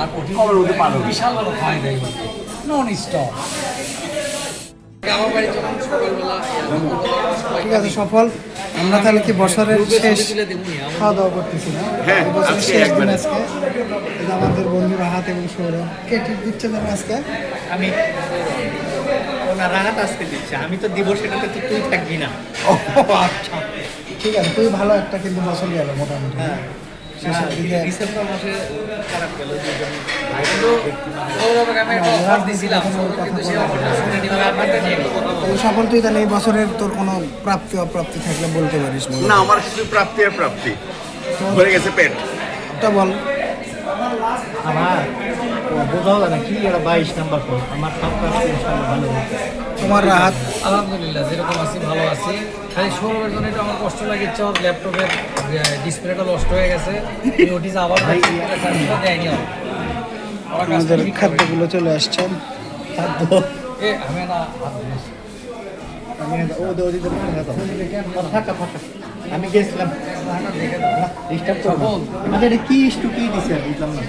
আর ওটির মধ্যে বিশাল বড় ফায়দা নন স্টপ। আমার বাড়ি যখন সকালবেলা ঠিক আছে সফল। আমরা তাহলে কি বছরের শেষ খাওয়া দাওয়া করতেছি না? হ্যাঁ, বছরের আজকে শেষ দিন একবারে। আজকে। এই যে আমাদের বন্ধুরা হাত এবং সৌরভ কে ঠিক দিচ্ছে যেন আজকে। আমি ওনার রাহাত আসতে দিচ্ছে, আমি তো দিব, সেটাতে তো তুই থাকবি না। ও আচ্ছা ঠিক আছে, তুই ভালো একটা কিন্তু বছর গেল মোটামুটি। হ্যাঁ, শেষের দিকে ডিসেম্বর মাসে খারাপ গেল দুজন। কিন্তু সৌরভকে আমি একটা অফার দিয়েছিলাম, সৌরভ কিন্তু সে অফারটা শুনে নিল। আপনারটা নিয়ে একটু কথা বলবো। তাহলে সফল তুই তাহলে এই বছরের তোর কোনো প্রাপ্তি অপ্রাপ্তি থাকলে বলতে পারিস। বল। না, আমার শুধু প্রাপ্তি আর প্রাপ্তি ভরে গেছে পেট। ওটা বল। আমার বোঝাও না কি এটা 22 নাম্বার ফোন, আমার সব কাজ ইনশাআল্লাহ ভালো হবে। তোমার রাহাত? আলহামদুলিল্লাহ যেরকম আছি ভালো আছি। খালি সৌরভের জন্য একটু আমার কষ্ট লাগছে, ওর ল্যাপটপের ডিসপ্লেটা নষ্ট হয়ে গেছে। ওটি আবার দেয়নি আমার। আমাদের খাদ্যগুলো চলে আসছে। খাদ্য এ আমি না আমি ফাঁকা ফাঁকা আমি গেছিলাম ডিস্টার্ব করবো। আমাদের এটা কি ইস্টু কি দিছে বুঝলাম না।